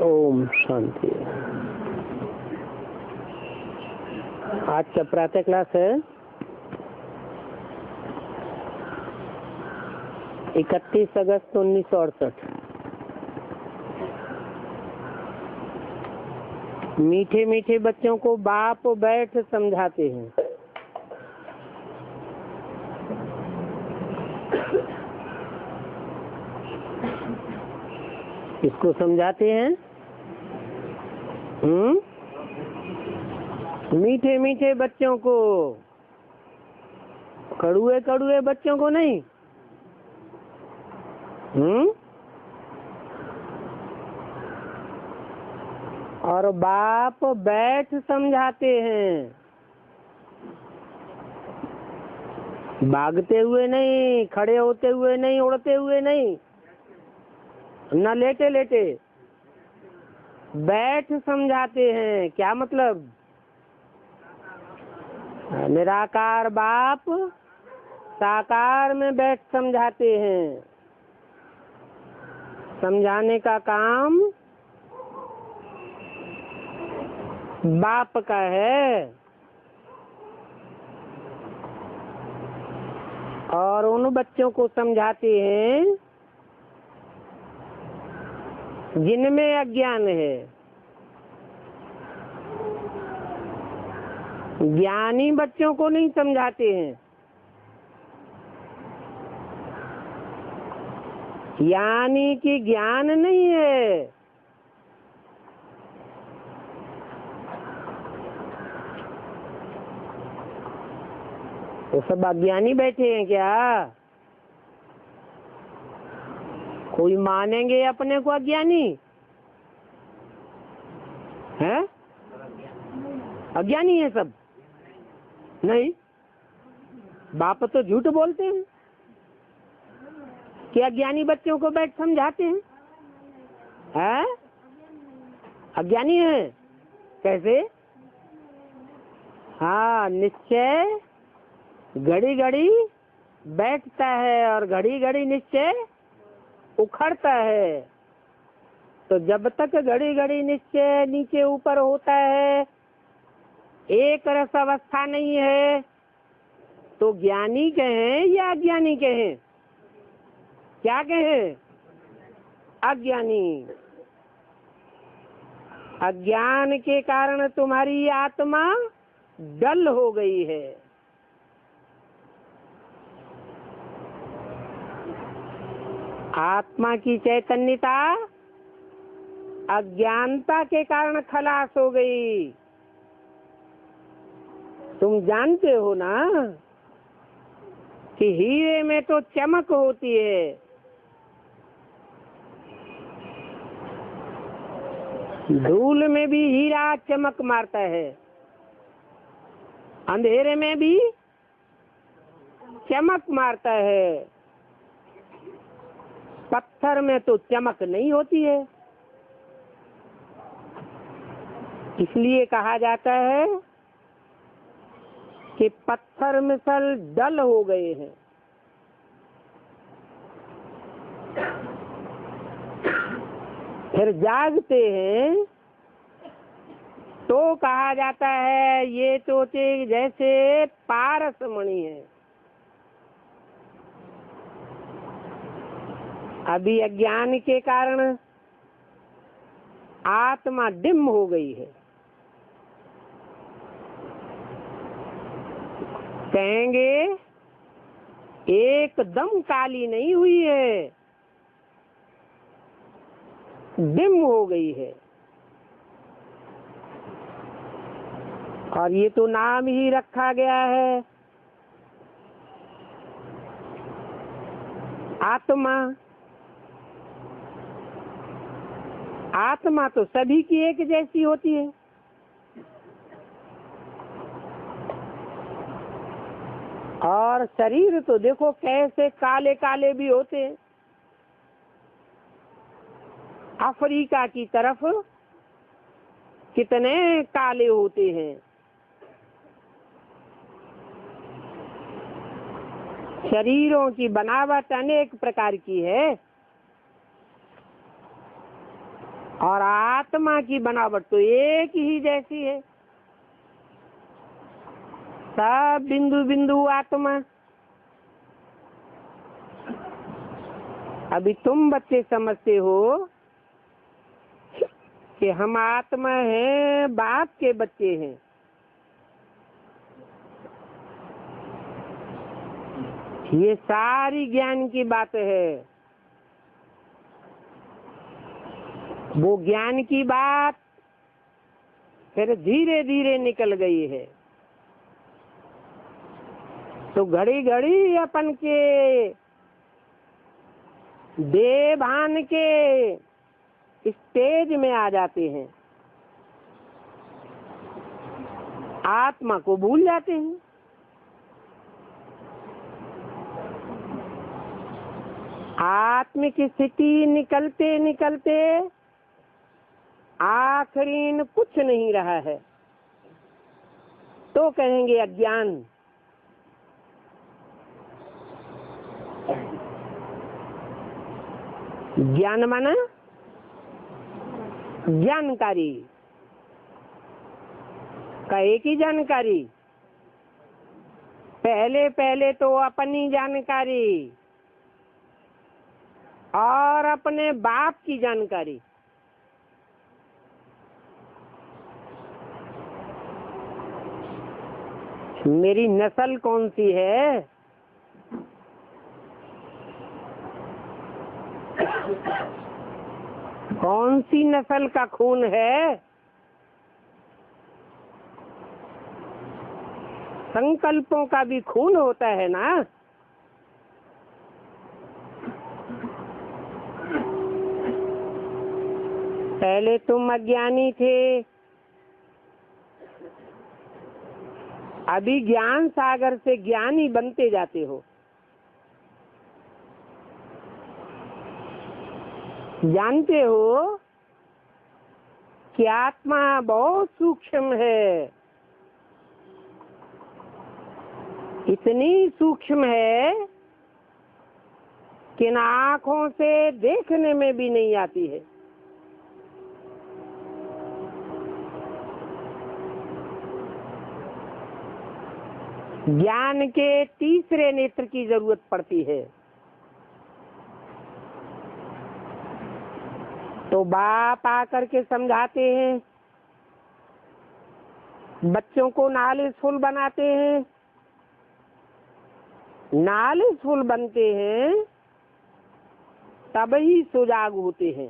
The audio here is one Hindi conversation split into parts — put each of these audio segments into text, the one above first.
ओम शांति। आज का प्रातः क्लास है 31 अगस्त 1968। मीठे मीठे बच्चों को बाप बैठ समझाते हैं। इसको समझाते हैं। मीठे मीठे बच्चों को, कड़ुए कड़ुए बच्चों को नहीं। और बाप बैठ समझाते हैं, भागते हुए नहीं, खड़े होते हुए नहीं, उड़ते हुए नहीं, न लेटे लेटे, बैठ समझाते हैं। क्या मतलब? निराकार बाप साकार में बैठ समझाते हैं। समझाने का काम बाप का है। और उन बच्चों को समझाते हैं जिनमें अज्ञान है। ज्ञानी बच्चों को नहीं समझाते हैं। यानी कि ज्ञान नहीं है, तो सब अज्ञानी बैठे हैं क्या? कोई मानेंगे अपने को अज्ञानी है? अज्ञानी है सब? नहीं, बाप तो झूठ बोलते हैं कि अज्ञानी बच्चों को बैठ समझाते हैं। अज्ञानी है कैसे? हाँ, निश्चय घड़ी घड़ी बैठता है और घड़ी घड़ी निश्चय उखड़ता है। तो जब तक घड़ी घड़ी निश्चय नीचे ऊपर होता है, एक रस अवस्था नहीं है, तो ज्ञानी कहें या अज्ञानी कहें? क्या कहें? अज्ञानी। अज्ञान के कारण तुम्हारी आत्मा डल हो गई है। आत्मा की चैतन्यता अज्ञानता के कारण खलास हो गई। तुम जानते हो ना कि हीरे में तो चमक होती है, धूल में भी हीरा चमक मारता है, अंधेरे में भी चमक मारता है। पत्थर में तो चमक नहीं होती है। इसलिए कहा जाता है कि पत्थर मिसल डल हो गए हैं। फिर जागते हैं तो कहा जाता है ये तोते जैसे पारस मणि है। अभी अज्ञान के कारण आत्मा डिम हो गई है। कहेंगे एकदम काली नहीं हुई है, डिम हो गई है। और ये तो नाम ही रखा गया है आत्मा। आत्मा तो सभी की एक जैसी होती है। और शरीर तो देखो कैसे काले काले भी होते हैं। अफ्रीका की तरफ कितने काले होते हैं। शरीरों की बनावट अनेक प्रकार की है। और आत्मा की बनावट तो एक ही जैसी है, सब बिंदु बिंदु आत्मा। अभी तुम बच्चे समझते हो कि हम आत्मा हैं, बाप के बच्चे हैं। ये सारी ज्ञान की बात है। वो ज्ञान की बात फिर धीरे धीरे निकल गई है। तो घड़ी घड़ी अपन के देह भान के स्टेज में आ जाते हैं, आत्मा को भूल जाते हैं। आत्मिक स्थिति निकलते निकलते आखिरी में कुछ नहीं रहा है, तो कहेंगे अज्ञान। ज्ञान माना जानकारी का एक ही जानकारी। पहले पहले तो अपनी जानकारी और अपने बाप की जानकारी। मेरी नस्ल कौन सी है, कौन सी नस्ल का खून है, संकल्पों का भी खून होता है ना। पहले तुम अज्ञानी थे, अभी ज्ञान सागर से ज्ञानी बनते जाते हो। जानते हो कि आत्मा बहुत सूक्ष्म है, इतनी सूक्ष्म है कि ना आँखों से देखने में भी नहीं आती है। ज्ञान के तीसरे नेत्र की जरूरत पड़ती है। तो बाप आकर के समझाते हैं, बच्चों को नॉलेजफुल बनाते हैं। नॉलेजफुल बनते हैं तब ही सुजाग होते हैं।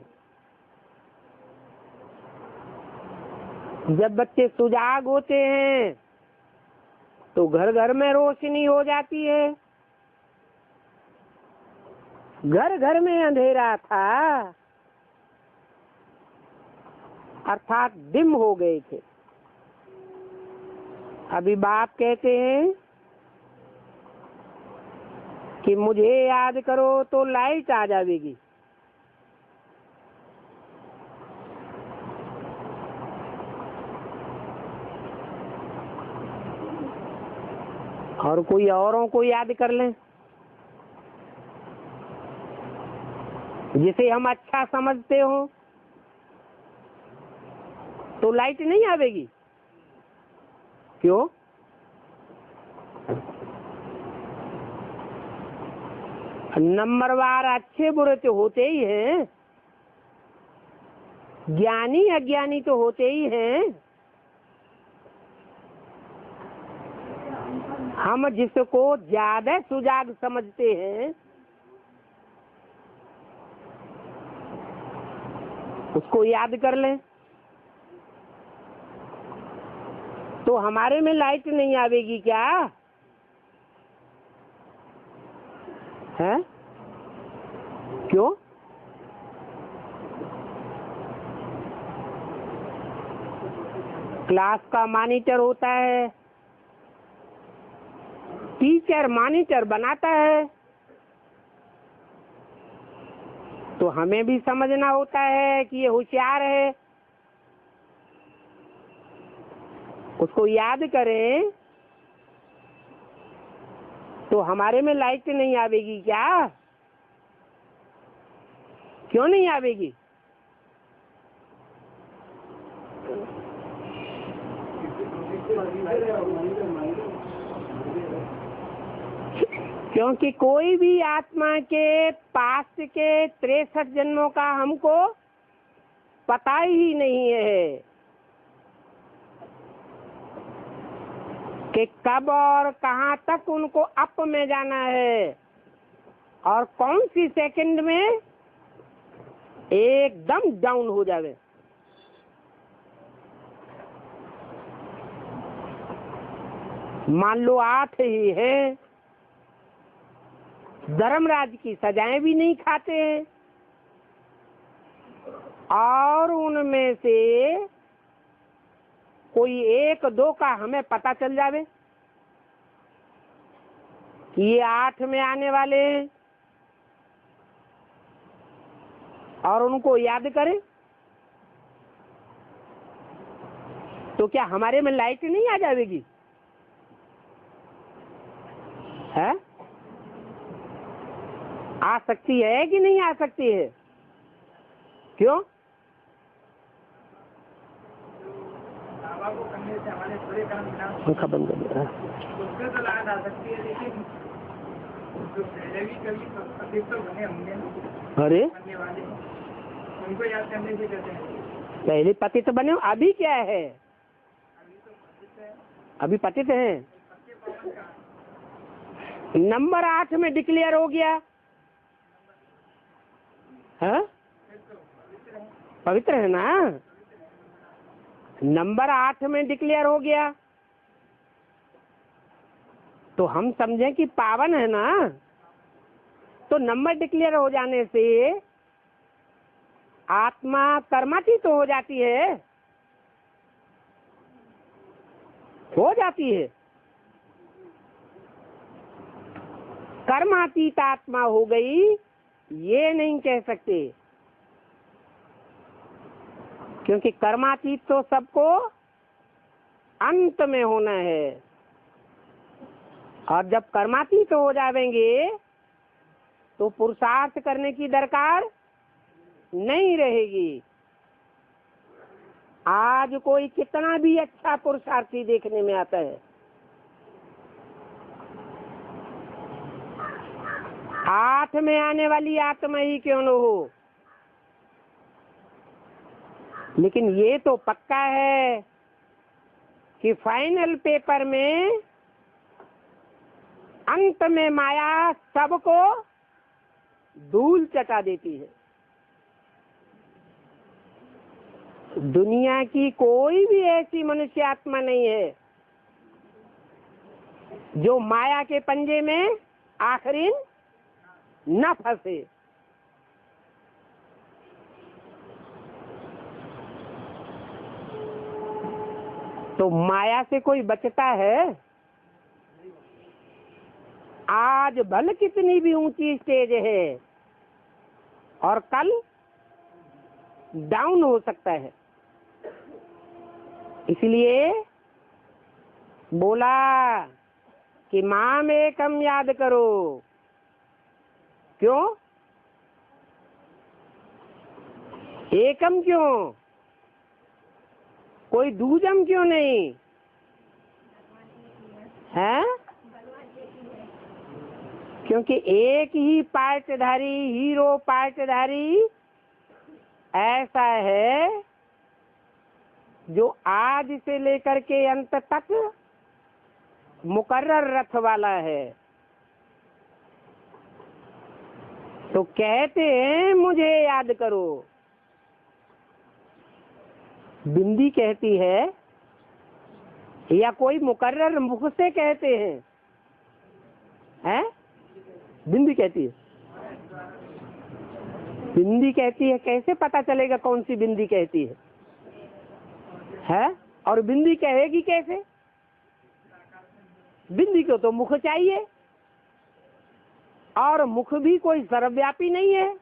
जब बच्चे सुजाग होते हैं तो घर घर में रोशनी हो जाती है। घर घर में अंधेरा था, अर्थात डिम हो गए थे। अभी बाप कहते हैं कि मुझे याद करो तो लाइट आ जाएगी। और कोई औरों को याद कर लें जिसे हम अच्छा समझते हो तो लाइट नहीं आवेगी। क्यों? नंबरवार अच्छे बुरे तो होते ही हैं, ज्ञानी अज्ञानी तो होते ही हैं। हम जिसको ज्यादा सुजाग समझते हैं उसको याद कर लें तो हमारे में लाइट नहीं आवेगी क्या है? क्यों? क्लास का मॉनिटर होता है, टीचर मॉनिटर बनाता है, तो हमें भी समझना होता है कि ये होशियार है, उसको याद करें तो हमारे में लाइट नहीं आवेगी क्या? क्यों नहीं आवेगी? क्योंकि कोई भी आत्मा के पास के 63 जन्मों का हमको पता ही नहीं है कि कब और कहां तक उनको अप में जाना है और कौन सी सेकंड में एकदम डाउन हो जावे। मान लो 8 ही है, धर्मराज की सजाएं भी नहीं खाते हैं और उनमें से कोई 1-2 का हमें पता चल जावे कि ये 8 में आने वाले हैं और उनको याद करें, तो क्या हमारे में लाइट नहीं आ जाएगी? है आ सकती है कि नहीं आ सकती है? क्यों? पंखा बंद कर दिया। उससे तो लाइट आ सकती है, लेकिन जो पहले भी कभी पतित तो बने होंगे ना। अरे उनको याद करने से कहते हैं पहले पतित तो बने। अभी क्या है? अभी पतित है। नंबर 8 में डिक्लेयर हो गया है, पवित्र है ना। नंबर 8 में डिक्लेयर हो गया तो हम समझें कि पावन है ना। तो नंबर डिक्लेयर हो जाने से आत्मा कर्मातीत तो हो जाती है, हो जाती है। कर्मातीत आत्मा हो गई ये नहीं कह सकते, क्योंकि कर्मातीत तो सबको अंत में होना है और जब कर्मातीत हो जाएंगे तो पुरुषार्थ करने की दरकार नहीं रहेगी। आज कोई कितना भी अच्छा पुरुषार्थी देखने में आता है, 8 में आने वाली आत्मा ही क्यों न हो, लेकिन ये तो पक्का है कि फाइनल पेपर में अंत में माया सबको धूल चटा देती है। दुनिया की कोई भी ऐसी मनुष्य आत्मा नहीं है जो माया के पंजे में आखिरी न फंसे। तो माया से कोई बचता है? आज भले कितनी भी ऊंची स्टेज है और कल डाउन हो सकता है। इसलिए बोला कि माम एकम याद करो। क्यों एकम? क्यों? कोई दूजम क्यों नहीं है? क्योंकि एक ही पार्टधारी, हीरो पार्टधारी ऐसा है जो आज से लेकर के अंत तक मुकर्रर रथ वाला है। तो कहते हैं मुझे याद करो। बिंदी कहती है या कोई मुकर्रर मुख से कहते हैं? बिंदी कहती है। बिंदी कहती है, कैसे पता चलेगा कौन सी बिंदी कहती है? और बिंदी कहेगी कैसे? बिंदी को तो मुख चाहिए और मुख भी कोई सर्वव्यापी नहीं है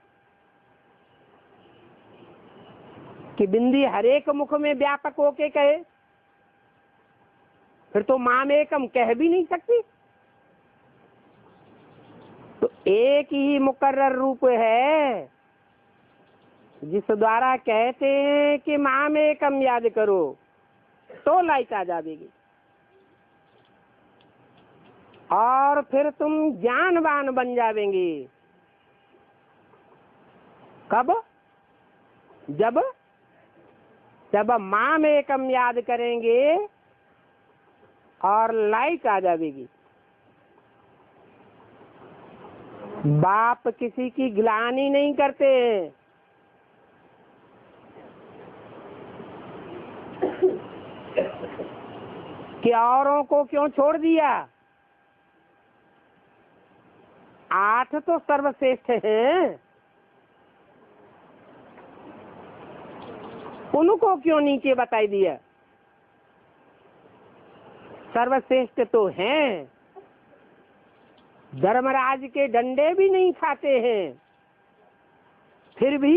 कि बिंदी हर एक मुख में व्यापक होके कहे। फिर तो माम एकम कह भी नहीं सकती। तो एक ही मुकर्रर रूप है जिस द्वारा कहते हैं कि माँ में कम याद करो तो लाइट आ जाएगी, और फिर तुम ज्ञानवान बन जावेंगे। कब? जब माँ में कम याद करेंगे और लाइट आ जाएगी। बाप किसी की ग्लानि नहीं करते हैं, कि औरों को क्यों छोड़ दिया। 8 तो सर्वश्रेष्ठ हैं, उनको क्यों नीचे बताई दिया। सर्वश्रेष्ठ तो हैं, धर्मराज के डंडे भी नहीं खाते हैं, फिर भी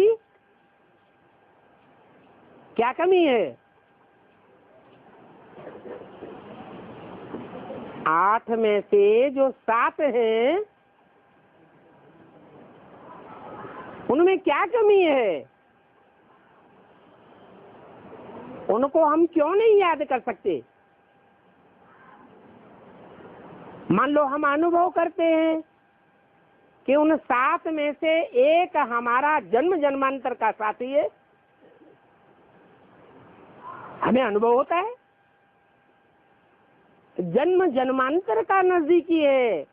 क्या कमी है। 8 में से जो 7 हैं उनमें क्या कमी है, उनको हम क्यों नहीं याद कर सकते। मान लो हम अनुभव करते हैं कि उन 7 में से एक हमारा जन्म जन्मांतर का साथी है, हमें अनुभव होता है, जन्म जन्मांतर का नजदीकी है।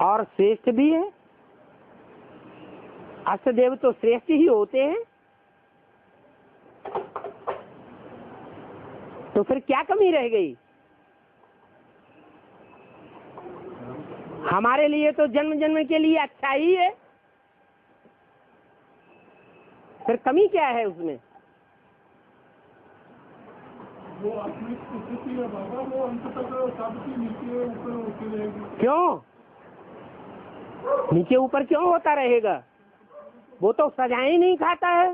और श्रेष्ठ भी है, अष्टदेव तो श्रेष्ठ ही होते हैं, तो फिर क्या कमी रह गई। हमारे लिए तो जन्म जन्म के लिए अच्छा ही है, फिर कमी क्या है उसमें। वो आत्मिक स्थिति है बाबा, वो अंत तक सबकी नीचे ऊपर होती रहेगी। क्यों नीचे ऊपर क्यों होता रहेगा, वो तो सजाएं नहीं खाता है।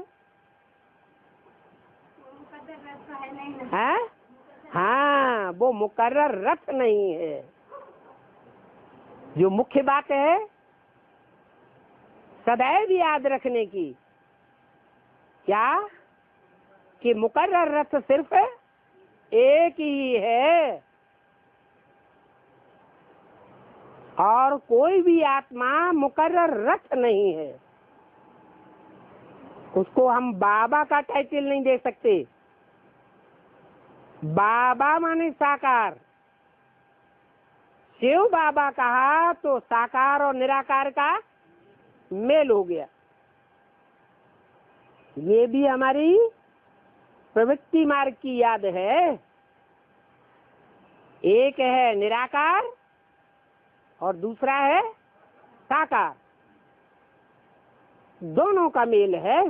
है? हाँ, वो मुकर्रर रथ नहीं है। जो मुख्य बात है सदैव याद रखने की, क्या कि मुकर्रर रथ सिर्फ एक ही है, और कोई भी आत्मा मुकर्रर रथ नहीं है। उसको हम बाबा का टाइटल नहीं दे सकते। बाबा माने साकार, शिव बाबा कहा तो साकार और निराकार का मेल हो गया। ये भी हमारी प्रवृत्ति मार्ग की याद है। एक है निराकार और दूसरा है साकार, दोनों का मेल है।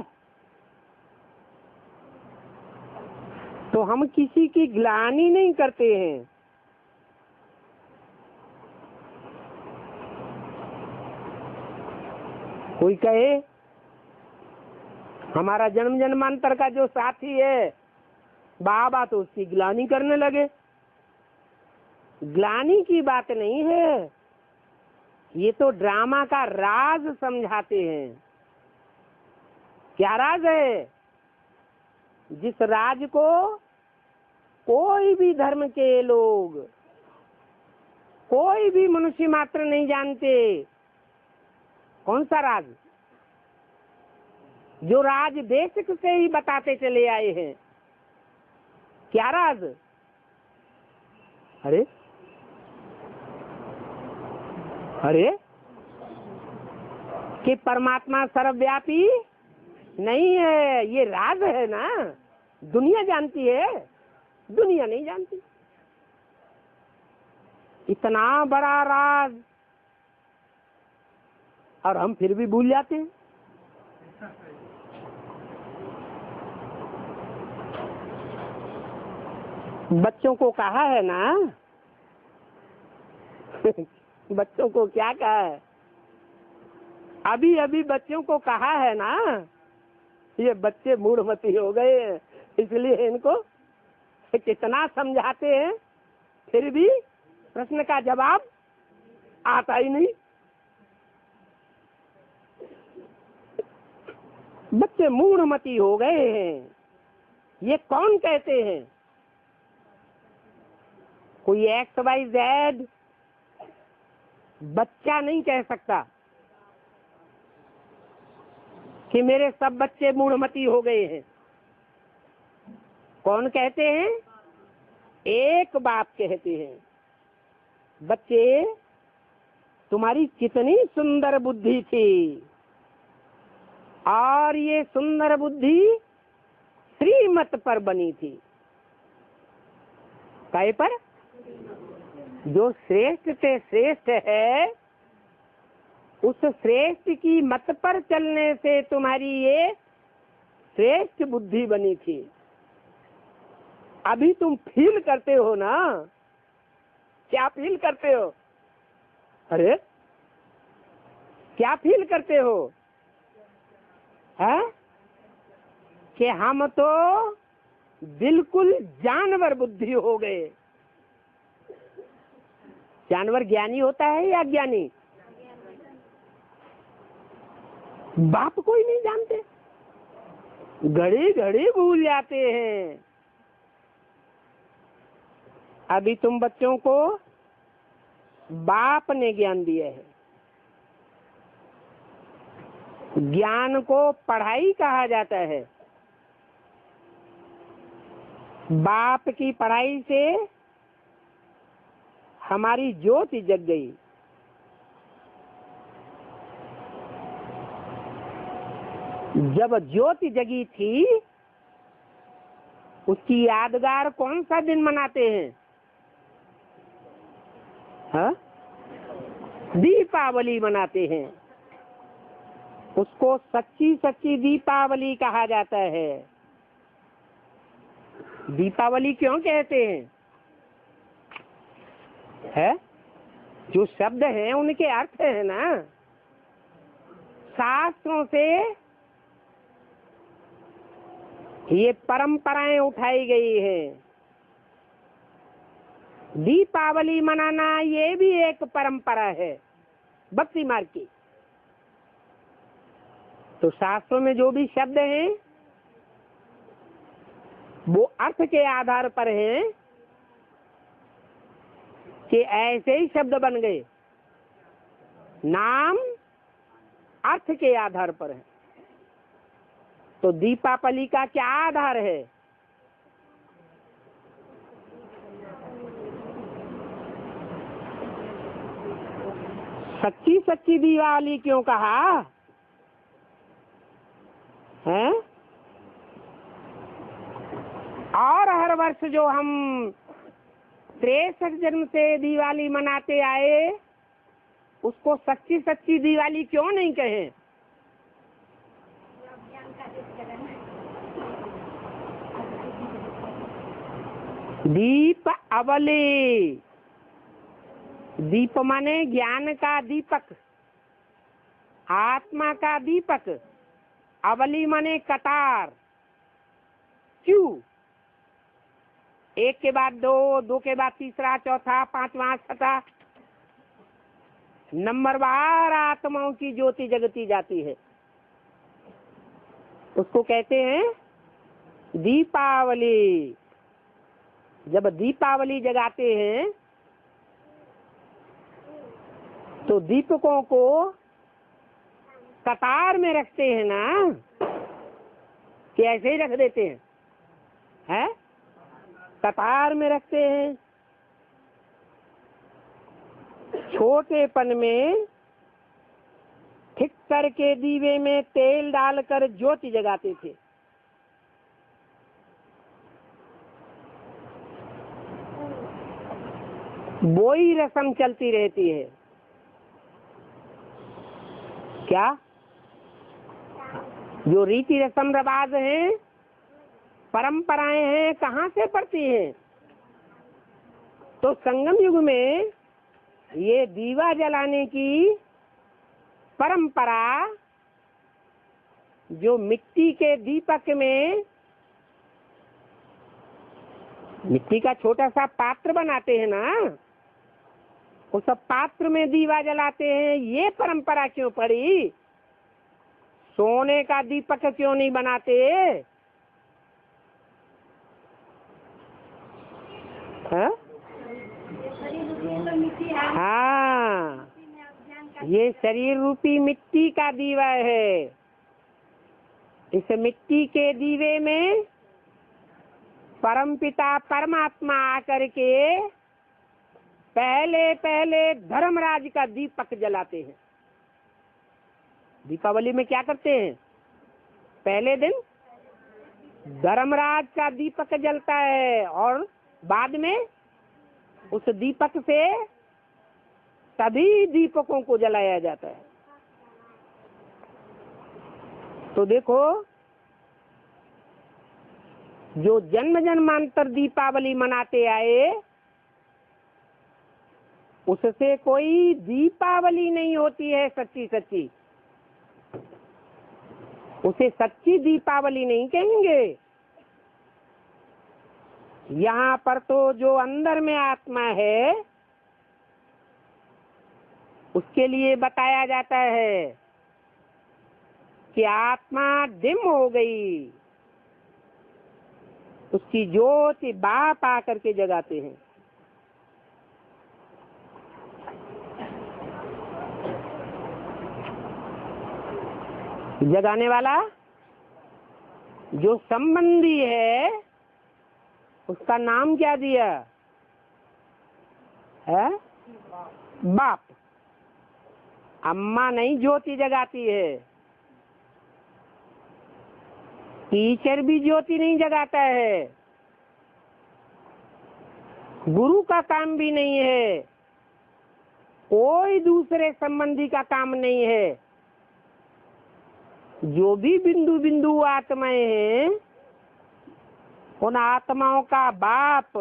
तो हम किसी की ग्लानि नहीं करते हैं। कोई कहे हमारा जन्म जन्मांतर का जो साथी है बाबा, तो उसकी ग्लानि करने लगे। ग्लानि की बात नहीं है, ये तो ड्रामा का राज समझाते हैं। क्या राज है? जिस राज को कोई भी धर्म के लोग, कोई भी मनुष्य मात्र नहीं जानते। कौन सा राज? जो राज बेसिक से ही बताते चले आए हैं। क्या राज? अरे अरे कि परमात्मा सर्वव्यापी नहीं है, ये राज है ना। दुनिया जानती है, दुनिया नहीं जानती। इतना बड़ा राज, और हम फिर भी भूल जाते हैं। बच्चों को कहा है ना बच्चों को क्या कहा है? अभी अभी बच्चों को कहा है ना, ये बच्चे मूढ़मती हो गए हैं, इसलिए इनको कितना समझाते हैं फिर भी प्रश्न का जवाब आता ही नहीं। बच्चे मूढ़मती हो गए हैं। ये कौन कहते हैं? कोई एक्स वाई जेड बच्चा नहीं कह सकता कि मेरे सब बच्चे मूढ़मती हो गए हैं। कौन कहते हैं? एक बाप कहते हैं, बच्चे तुम्हारी कितनी सुंदर बुद्धि थी, और ये सुंदर बुद्धि श्रीमत पर बनी थी। काय पर? जो श्रेष्ठ से श्रेष्ठ है, उस श्रेष्ठ की मत पर चलने से तुम्हारी ये श्रेष्ठ बुद्धि बनी थी। अभी तुम फील करते हो ना? क्या फील करते हो? अरे क्या फील करते हो? है कि हम तो बिल्कुल जानवर बुद्धि हो गए। जानवर ज्ञानी होता है या अज्ञानी? बाप कोई नहीं जानते, घड़ी घड़ी भूल जाते हैं। अभी तुम बच्चों को बाप ने ज्ञान दिया है। ज्ञान को पढ़ाई कहा जाता है। बाप की पढ़ाई से हमारी ज्योति जग गई। जब ज्योति जगी थी, उसकी यादगार कौन सा दिन मनाते हैं? हाँ? दीपावली मनाते हैं। उसको सच्ची सच्ची दीपावली कहा जाता है। दीपावली क्यों कहते हैं? है जो शब्द हैं उनके अर्थ है ना। शास्त्रों से ये परंपराएं उठाई गई है। दीपावली मनाना ये भी एक परंपरा है भक्ति मार्ग की। तो शास्त्रों में जो भी शब्द हैं वो अर्थ के आधार पर हैं कि ऐसे ही शब्द बन गए, नाम अर्थ के आधार पर है। तो दीपावली का क्या आधार है? सच्ची सच्ची दिवाली क्यों कहा है? और हर वर्ष जो हम 63 जन्म से दिवाली मनाते आए, उसको सच्ची सच्ची दिवाली क्यों नहीं कहें? दीप अवली, दीप माने ज्ञान का दीपक, आत्मा का दीपक। अवली माने कतार। क्यों? एक के बाद दो, दो के बाद तीसरा, चौथा, पांचवा, छठा, नंबरवार आत्माओं की ज्योति जगती जाती है। उसको कहते हैं दीपावली। जब दीपावली जगाते हैं तो दीपकों को कतार में रखते हैं ना, कि ऐसे ही रख देते हैं? है कतार में रखते हैं। छोटेपन में ठीक करके दीवे में तेल डालकर ज्योति जगाते थे। वो ही रस्म चलती रहती है। क्या? जो रीति रस्म रिवाज हैं, परंपराएं हैं, कहाँ से पड़ती हैं? तो संगम युग में ये दीवा जलाने की परंपरा, जो मिट्टी के दीपक में मिट्टी का छोटा सा पात्र बनाते हैं ना, उस पात्र में दीवा जलाते हैं। ये परंपरा क्यों पड़ी? सोने का दीपक क्यों नहीं बनाते? हाँ, हाँ, ये शरीर रूपी मिट्टी का दीवा है। इस मिट्टी के दीवे में परमपिता परमात्मा आकर के पहले पहले धर्मराज का दीपक जलाते हैं। दीपावली में क्या करते हैं? पहले दिन धर्मराज का दीपक जलता है और बाद में उस दीपक से सभी दीपकों को जलाया जाता है। तो देखो, जो जन्म जन्मांतर दीपावली मनाते आए, उससे कोई दीपावली नहीं होती है सच्ची सच्ची। उसे सच्ची दीपावली नहीं कहेंगे। यहाँ पर तो जो अंदर में आत्मा है, उसके लिए बताया जाता है कि आत्मा डिम हो गई, उसकी ज्योति बाप आकर के जगाते हैं। जगाने वाला जो संबंधी है, उसका नाम क्या दिया है? बाप। अम्मा नहीं ज्योति जगाती है, टीचर भी ज्योति नहीं जगाता है, गुरु का काम भी नहीं है, कोई दूसरे संबंधी का काम नहीं है। जो भी बिंदु बिंदु आत्माएं हैं, उन आत्माओं का बाप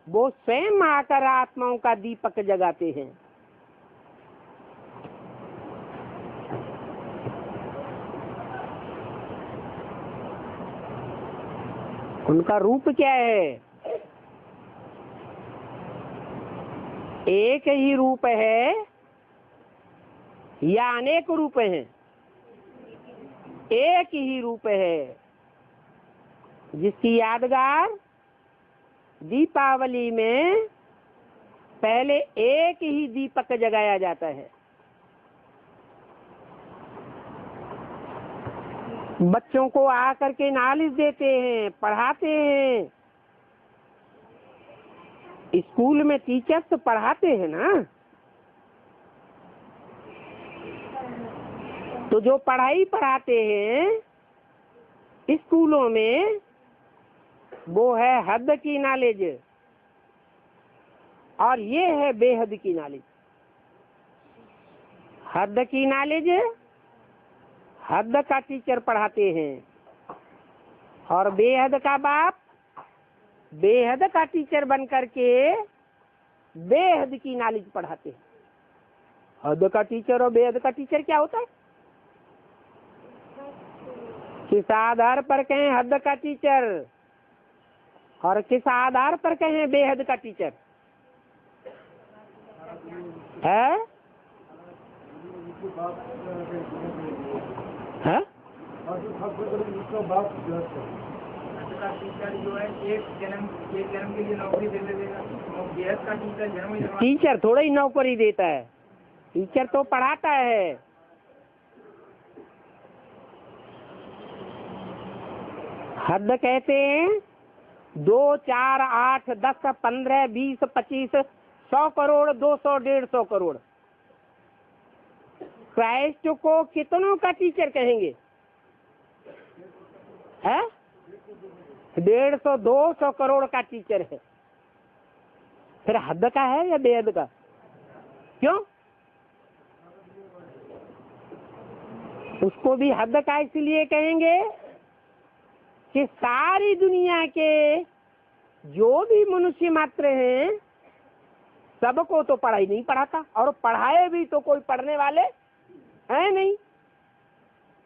वो स्वयं आकर आत्माओं का दीपक जगाते हैं। उनका रूप क्या है? एक ही रूप है या अनेक रूप हैं? एक ही रूप है, जिसकी यादगार दीपावली में पहले एक ही दीपक जगाया जाता है। बच्चों को आकर के नॉलेज देते हैं, पढ़ाते हैं। स्कूल में टीचर्स तो पढ़ाते हैं ना, तो जो पढ़ाई पढ़ाते हैं स्कूलों में, वो है हद की नॉलेज और ये है बेहद की नॉलेज। हद की नॉलेज हद का टीचर पढ़ाते हैं और बेहद का बाप बेहद का टीचर बन करके बेहद की नॉलेज पढ़ाते हैं। हद का टीचर और बेहद का टीचर क्या होता है? किस आधार पर कहें हद का टीचर और किस आधार पर कहें बेहद का टीचर है? टीचर जो है एक जन्म के लिए नौकरी दे देगा, और बेहद का टीचर जन्म टीचर थोड़ा ही नौकरी देता है, टीचर तो पढ़ाता है। हद कहते हैं 2, 4, 8, 10, 15, 20, 25, 100 करोड़, 200, 150 करोड़। क्राइस्ट को कितनों का टीचर कहेंगे? है 150, 200 करोड़ का टीचर है। फिर हद का है या बेहद का? क्यों? उसको भी हद का इसलिए कहेंगे कि सारी दुनिया के जो भी मनुष्य मात्र हैं, सबको तो पढ़ाई नहीं पढ़ाता, और पढ़ाए भी तो कोई पढ़ने वाले है नहीं।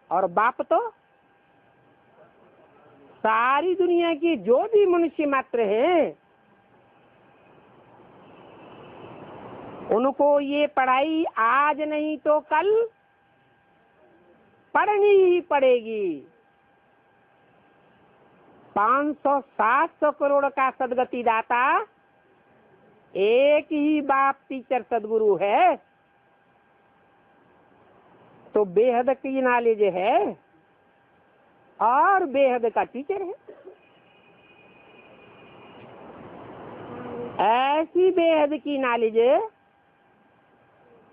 और बाप तो सारी दुनिया की जो भी मनुष्य मात्र हैं, उनको ये पढ़ाई आज नहीं तो कल पढ़नी ही पड़ेगी। 500-700 करोड़ का सदगति दाता एक ही बाप टीचर सदगुरु है, तो बेहद की नॉलेज है और बेहद का टीचर है। ऐसी बेहद की नॉलेज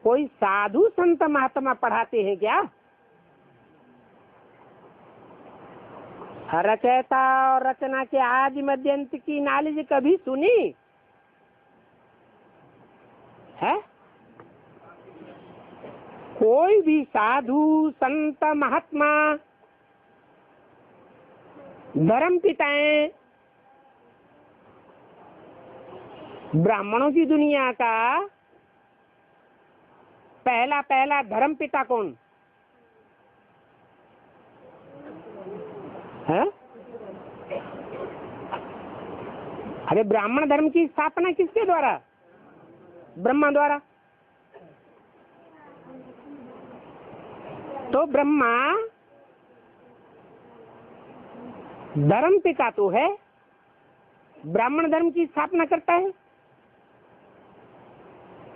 कोई साधु संत महात्मा पढ़ाते हैं क्या? रचयिता और रचना के आदि मध्यंत की नॉलेज कभी सुनी है? कोई भी साधु संत महात्मा धर्म पिताएं ब्राह्मणों की दुनिया का पहला धर्म पिता कौन है? अरे ब्राह्मण धर्म की स्थापना किसके द्वारा? ब्रह्मा द्वारा। तो ब्रह्मा धर्म पिता तो है, ब्राह्मण धर्म की स्थापना करता है,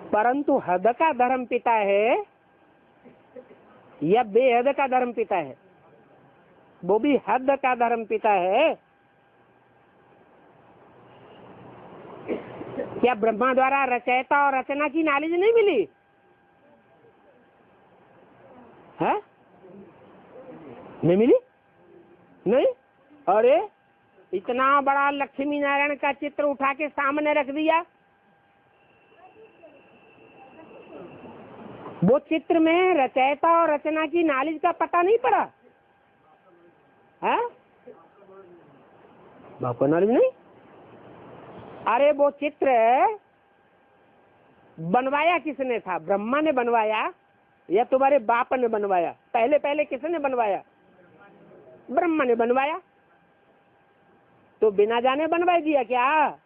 परंतु हद का धर्म पिता है या बेहद का धर्म पिता है? वो भी हद का धर्म पिता है। क्या ब्रह्मा द्वारा रचयिता और रचना की नॉलेज नहीं मिली है? नहीं मिली? नहीं। अरे इतना बड़ा लक्ष्मी नारायण का चित्र उठा के सामने रख दिया, वो चित्र में रचयिता और रचना की नॉलेज का पता नहीं पड़ा है? बाप को नॉलेज नहीं? अरे वो चित्र बनवाया किसने था? ब्रह्मा ने बनवाया या तुम्हारे बाप ने बनवाया? पहले किसने बनवाया? ब्रह्मा ने बनवाया। तो बिना जाने बनवा दिया क्या?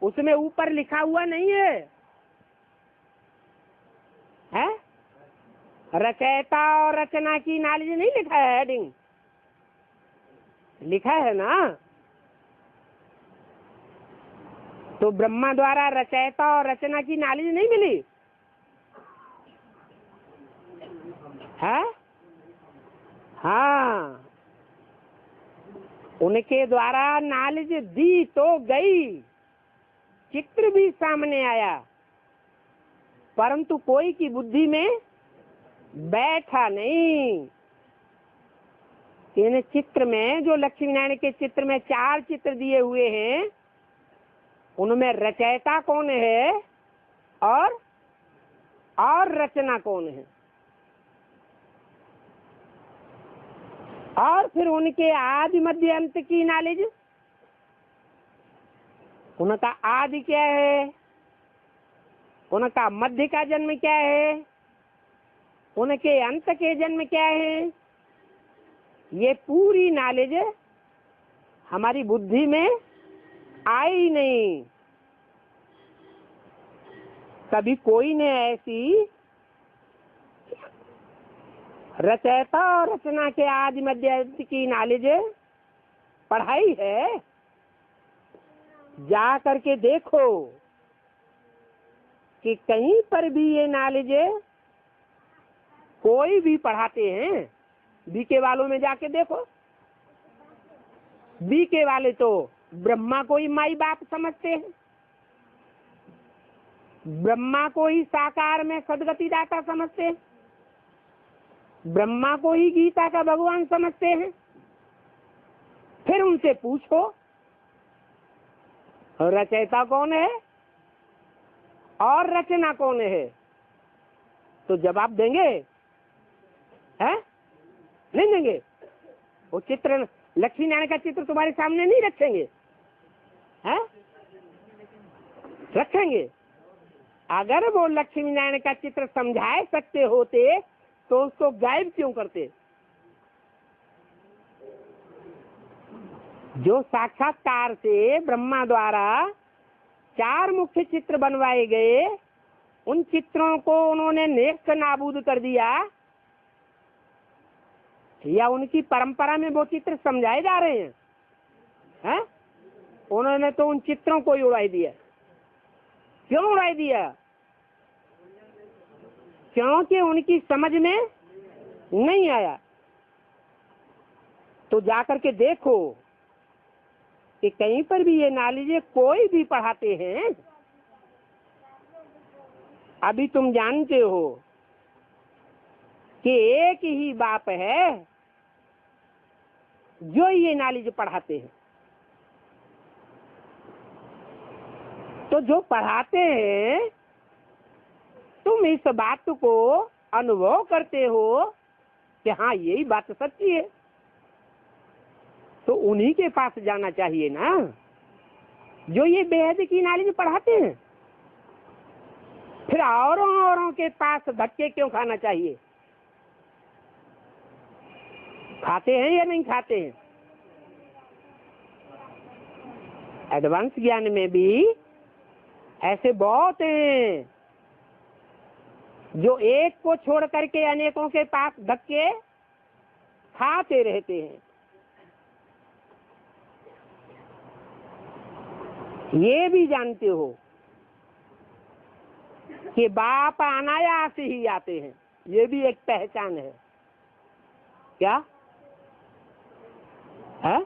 उसमें ऊपर लिखा हुआ नहीं है, है? रचयिता और रचना की नॉलेज नहीं लिखा है, हेडिंग लिखा है ना? तो ब्रह्मा द्वारा रचयिता और रचना की नॉलेज नहीं मिली है? हाँ, उनके द्वारा नॉलेज दी तो गई, चित्र भी सामने आया, परंतु कोई की बुद्धि में बैठा नहीं। इन चित्र में जो लक्ष्मी नारायण के चित्र में 4 चित्र दिए हुए हैं, उनमें रचयिता कौन है और रचना कौन है? और फिर उनके आदि मध्य अंत की नॉलेज, उनका आदि क्या है, उनका मध्य का जन्म क्या है, उनके अंत के जन्म क्या है, ये पूरी नॉलेज हमारी बुद्धि में आई नहीं। कभी कोई ने ऐसी रचयिता और रचना के आदि मध्य अंत की नॉलेज पढ़ाई है? जा करके देखो कि कहीं पर भी ये नॉलेज कोई भी पढ़ाते हैं? बीके वालों में जाके देखो, बीके वाले तो ब्रह्मा को ही माई बाप समझते हैं, ब्रह्मा को ही साकार में सदगति दाता समझते हैं, ब्रह्मा को ही गीता का भगवान समझते हैं। फिर उनसे पूछो रचयिता कौन है और रचना कौन है, तो जवाब देंगे हैं? नहीं देंगे। वो चित्र लक्ष्मी नारायण का चित्र तुम्हारे सामने नहीं रखेंगे हैं? रखेंगे। अगर वो लक्ष्मी नारायण का चित्र समझाए सकते होते तो उसको गायब क्यों करते? जो साक्षात्कार से ब्रह्मा द्वारा 4 मुख्य चित्र बनवाए गए, उन चित्रों को उन्होंने नेस्त नाबूद कर दिया, या उनकी परंपरा में वो चित्र समझाए जा रहे हैं? उन्होंने तो उन चित्रों को ही उड़ाई दिया। क्यों उड़ाई दिया? क्योंकि उनकी समझ में नहीं आया। तो जाकर के देखो कि कहीं पर भी ये नॉलेज कोई भी पढ़ाते हैं। अभी तुम जानते हो कि एक ही बाप है जो ये नॉलेज पढ़ाते हैं। तो जो पढ़ाते हैं, तुम इस बात को अनुभव करते हो कि हाँ यही बात सच्ची है, तो उन्हीं के पास जाना चाहिए ना, जो ये बेहद की नॉलेज पढ़ाते हैं। फिर औरों के पास धक्के क्यों खाना चाहिए? खाते हैं या नहीं खाते हैं? एडवांस ज्ञान में भी ऐसे बहुत हैं जो एक को छोड़ करके अनेकों के पास धक्के खाते रहते हैं। ये भी जानते हो कि बाप अनायास ही आते हैं, ये भी एक पहचान है। क्या है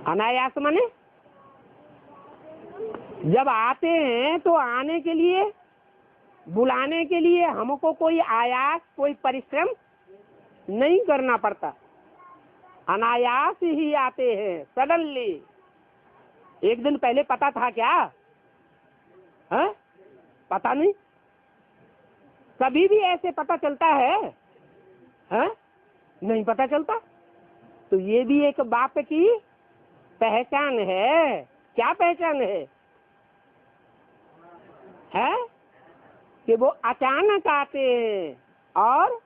अनायास? माने जब आते हैं तो आने के लिए, बुलाने के लिए हमको कोई आयास, कोई परिश्रम नहीं करना पड़ता, अनायास ही आते हैं, सडनली। एक दिन पहले पता था क्या? है? पता नहीं। कभी भी ऐसे पता चलता है? नहीं पता चलता। तो ये भी एक बाप की पहचान है। क्या पहचान है? कि वो अचानक आते हैं और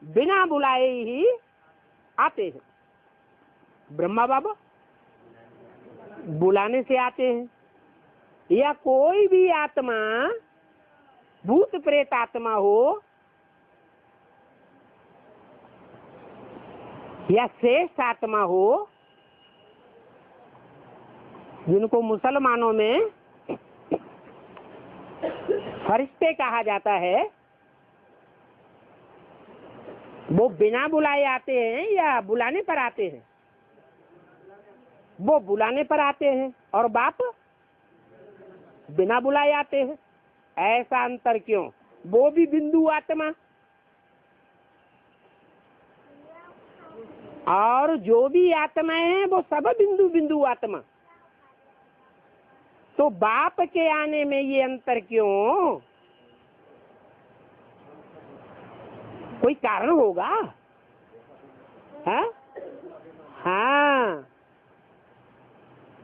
बिना बुलाए ही आते हैं। ब्रह्मा बाबा बुलाने से आते हैं, या कोई भी आत्मा, भूत प्रेत आत्मा हो या श्रेष्ठ आत्मा हो, जिनको मुसलमानों में फरिश्ते कहा जाता है, वो बिना बुलाए आते हैं या बुलाने पर आते हैं? वो बुलाने पर आते हैं और बाप बिना बुलाए आते हैं। ऐसा अंतर क्यों? वो भी बिंदु आत्मा और जो भी आत्मा है वो सब बिंदु बिंदु आत्मा। तो बाप के आने में ये अंतर क्यों? कोई कारण होगा? हाँ,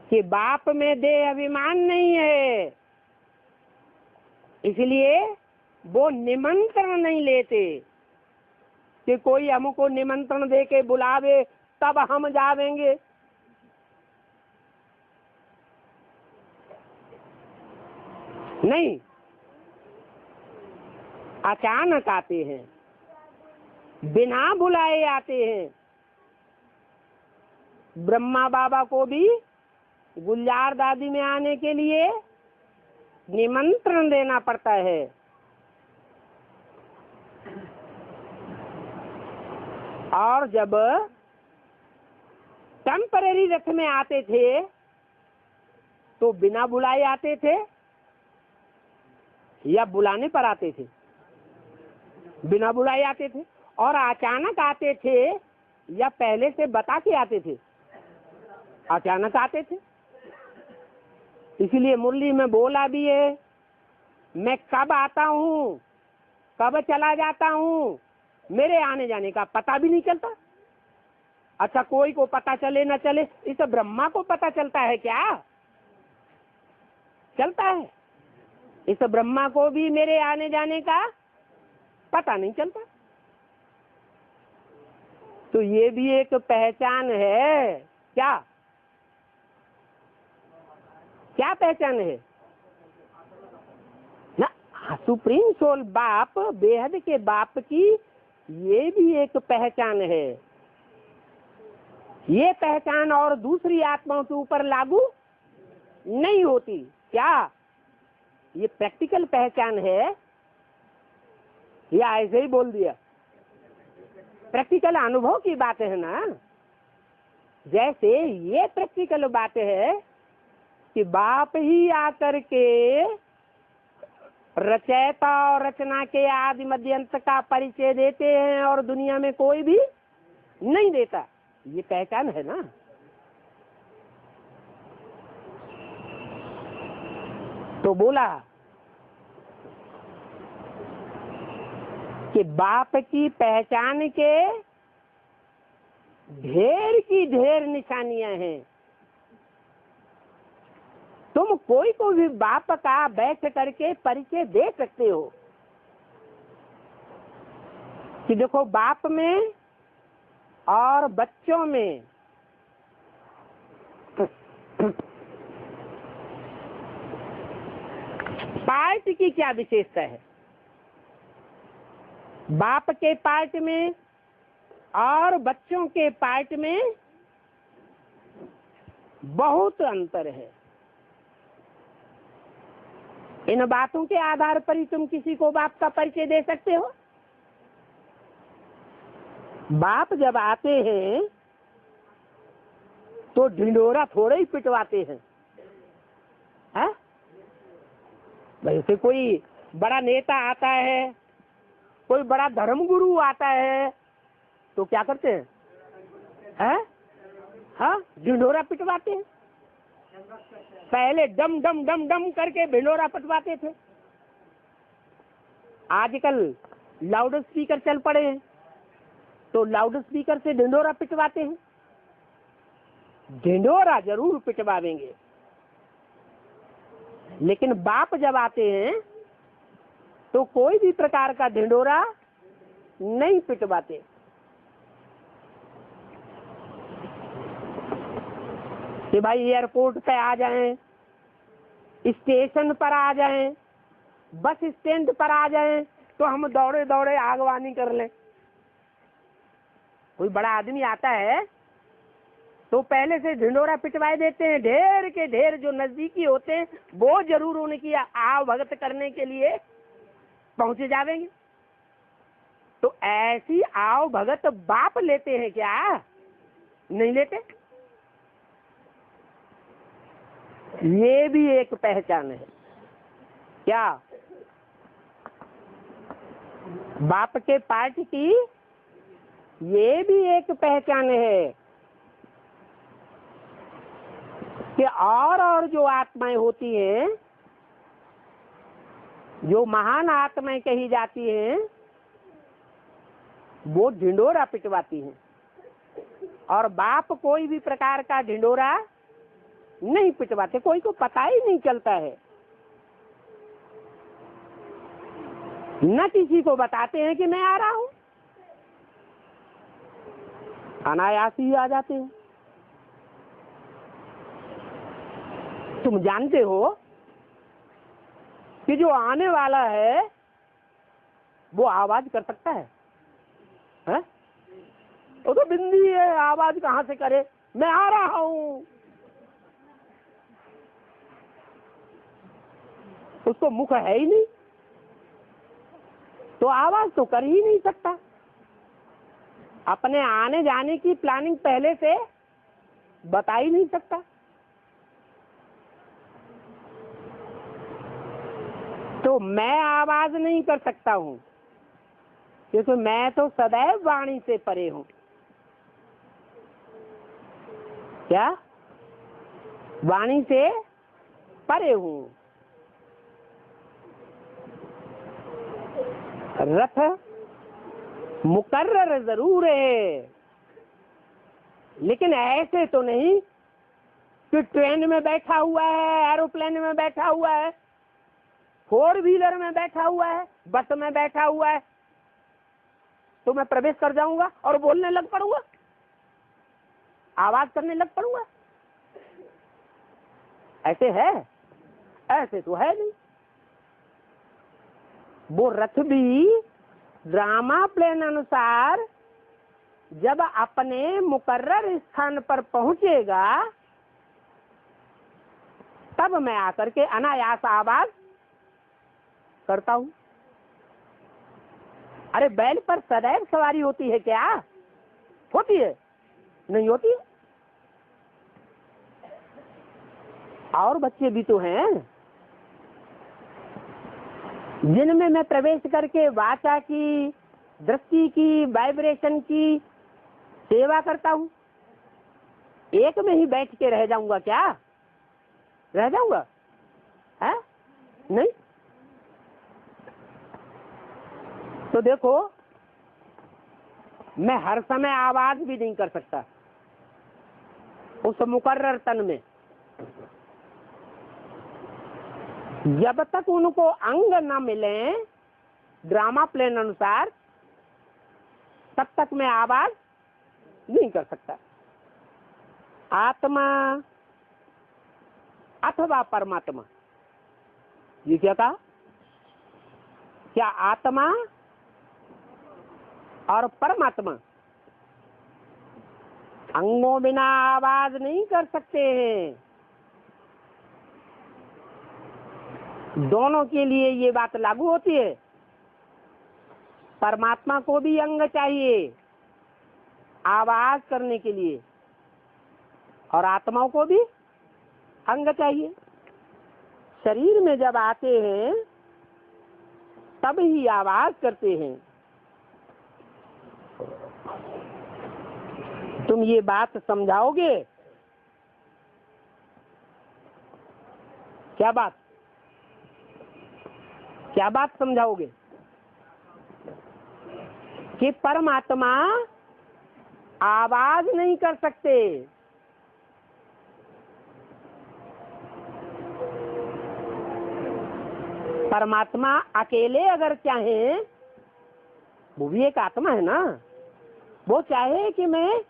कि बाप में देह अभिमान नहीं है, इसलिए वो निमंत्रण नहीं लेते कि कोई हमको निमंत्रण दे के बुलावे तब हम जावेंगे। नहीं, अचानक आते हैं, बिना बुलाए आते हैं। ब्रह्मा बाबा को भी गुलजार दादी में आने के लिए निमंत्रण देना पड़ता है। और जब टेम्परेरी रथ में आते थे तो बिना बुलाए आते थे या बुलाने पर आते थे? बिना बुलाए आते थे। और अचानक आते थे या पहले से बता के आते थे? अचानक आते थे। इसलिए मुरली में बोला भी है, मैं कब आता हूँ कब चला जाता हूँ, मेरे आने जाने का पता भी नहीं चलता। अच्छा, कोई को पता चले न चले, इस ब्रह्मा को पता चलता है क्या? चलता है। इस ब्रह्मा को भी मेरे आने जाने का पता नहीं चलता। तो ये भी एक पहचान है। क्या क्या पहचान है ना? सुप्रीम सोल बाप, बेहद के बाप की ये ये भी एक पहचान है। ये पहचान और दूसरी आत्माओं के ऊपर लागू नहीं होती। क्या ये प्रैक्टिकल पहचान है या ऐसे ही बोल दिया? प्रैक्टिकल अनुभव की बात है ना। जैसे ये प्रैक्टिकल बात है कि बाप ही आकर के रचयिता और रचना के आदि मध्यंत का परिचय देते हैं और दुनिया में कोई भी नहीं देता। ये पहचान है ना। तो बोला कि बाप की पहचान के ढेर की ढेर निशानियां हैं। तुम कोई को भी बाप का बैठ करके परिचय दे सकते हो कि देखो बाप में और बच्चों में पार्ट की क्या विशेषता है। बाप के पार्ट में और बच्चों के पार्ट में बहुत अंतर है। इन बातों के आधार पर ही तुम किसी को बाप का परिचय दे सकते हो। बाप जब आते हैं तो ढिंढोरा थोड़े ही पिटवाते हैं। वैसे कोई बड़ा नेता आता है, कोई बड़ा धर्मगुरु आता है तो क्या करते हैं? हाँ, ढिंढोरा पिटवाते हैं। पहले डम डम डम डम करके ढिंढोरा पिटवाते थे। आजकल लाउड स्पीकर चल पड़े हैं तो लाउड स्पीकर से ढिंढोरा पिटवाते हैं। ढिंढोरा जरूर पिटवाएंगे, लेकिन बाप जब आते हैं तो कोई भी प्रकार का ढिंढोरा नहीं पिटवाते। कि भाई एयरपोर्ट पे आ जाएं, स्टेशन पर आ जाएं, बस स्टैंड पर आ जाएं तो हम दौड़े दौड़े आगवानी कर लें। कोई बड़ा आदमी आता है तो पहले से ढिंढोरा पिटवाए देते हैं। ढेर के ढेर जो नजदीकी होते हैं वो जरूर उनकी आव भगत करने के लिए पहुंचे जावेंगे। तो ऐसी आव भगत बाप लेते हैं क्या? नहीं लेते। ये भी एक पहचान है। क्या? बाप के पार्ट की ये भी एक पहचान है कि और जो आत्माएं होती हैं, जो महान आत्माएं कही जाती हैं, वो ढिंढोरा पिटवाती हैं और बाप कोई भी प्रकार का ढिंढोरा नहीं पिटवाते। कोई को पता ही नहीं चलता है, न किसी को बताते हैं कि मैं आ रहा हूं, अनायास ही आ जाते हैं। तुम जानते हो कि जो आने वाला है वो आवाज कर सकता है? वो तो बिंदी है, आवाज कहां से करे? मैं आ रहा हूं। उसको मुख है ही नहीं तो आवाज तो कर ही नहीं सकता। अपने आने जाने की प्लानिंग पहले से बता ही नहीं सकता। तो मैं आवाज नहीं कर सकता हूं क्योंकि मैं तो सदैव वाणी से परे हूं। क्या? वाणी से परे हूं। रथ मुकर्रर जरूर है, लेकिन ऐसे तो नहीं कि ट्रेन में बैठा हुआ है, एरोप्लेन में बैठा हुआ है, फोर व्हीलर में बैठा हुआ है, बस में बैठा हुआ है तो मैं प्रवेश कर जाऊंगा और बोलने लग पड़ूंगा, आवाज करने लग पड़ूंगा। ऐसे है? ऐसे तो है नहीं। वो रथ भी ड्रामा प्लान अनुसार जब अपने मुकर्रर स्थान पर पहुंचेगा तब मैं आकर के अनायास आवाज करता हूं। अरे बैल पर सदैव सवारी होती है क्या? होती है? नहीं होती। और बच्चे भी तो हैं जिनमें मैं प्रवेश करके वाचा की, दृष्टि की, वाइब्रेशन की सेवा करता हूं। एक में ही बैठ के रह जाऊंगा क्या? रह जाऊंगा? है नहीं। तो देखो, मैं हर समय आवाज भी नहीं कर सकता उस मुकर्रर तन में। जब तक उनको अंग न मिले ड्रामा प्लान अनुसार, तब तक मैं आवाज नहीं कर सकता। आत्मा अथवा परमात्मा, ये क्या कहा? क्या आत्मा और परमात्मा अंगों बिना आवाज नहीं कर सकते हैं? दोनों के लिए ये बात लागू होती है। परमात्मा को भी अंग चाहिए आवाज करने के लिए, और आत्माओं को भी अंग चाहिए। शरीर में जब आते हैं तब ही आवाज करते हैं। तुम ये बात समझाओगे? क्या बात? क्या बात समझाओगे? कि परमात्मा आवाज नहीं कर सकते। परमात्मा अकेले अगर चाहें, वो भी एक आत्मा है ना, वो चाहे कि मैं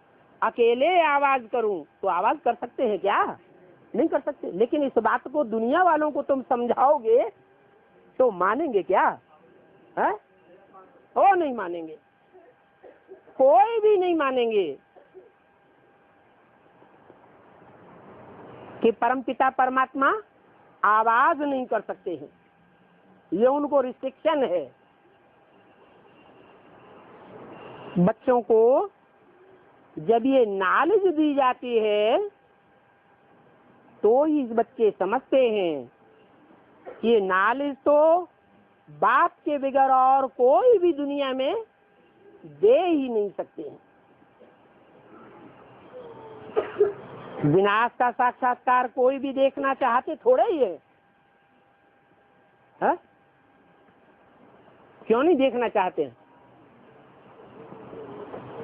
अकेले आवाज करूं तो आवाज कर सकते हैं क्या? नहीं कर सकते। लेकिन इस बात को दुनिया वालों को तुम समझाओगे तो मानेंगे क्या? है? वो नहीं मानेंगे, कोई भी नहीं मानेंगे कि परमपिता परमात्मा आवाज नहीं कर सकते हैं। ये उनको रिस्ट्रिक्शन है। बच्चों को जब ये नॉलेज दी जाती है तो ही बच्चे समझते हैं कि ये नॉलेज तो बाप के बगैर और कोई भी दुनिया में दे ही नहीं सकते हैं। विनाश का साक्षात्कार कोई भी देखना चाहते थोड़े ही है? क्यों नहीं देखना चाहते हैं?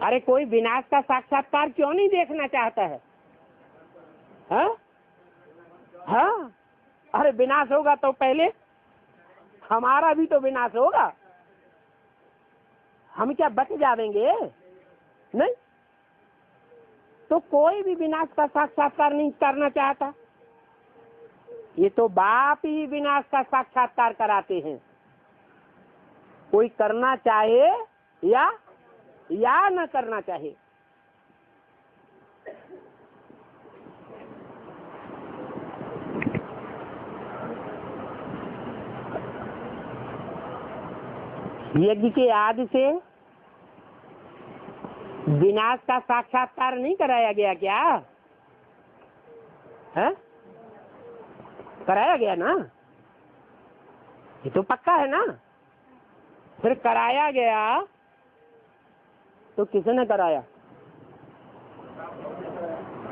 अरे कोई विनाश का साक्षात्कार क्यों नहीं देखना चाहता है? हाँ, अरे विनाश होगा तो पहले हमारा भी तो विनाश होगा। हम क्या बच जाएंगे? नहीं। तो कोई भी विनाश का साक्षात्कार नहीं करना चाहता। ये तो बाप ही विनाश का साक्षात्कार कराते हैं। कोई करना चाहे या न करना चाहे। यज्ञ के आदि से विनाश का साक्षात्कार नहीं कराया गया क्या? है? कराया गया ना? ये तो पक्का है ना। फिर कराया गया तो किसने कराया?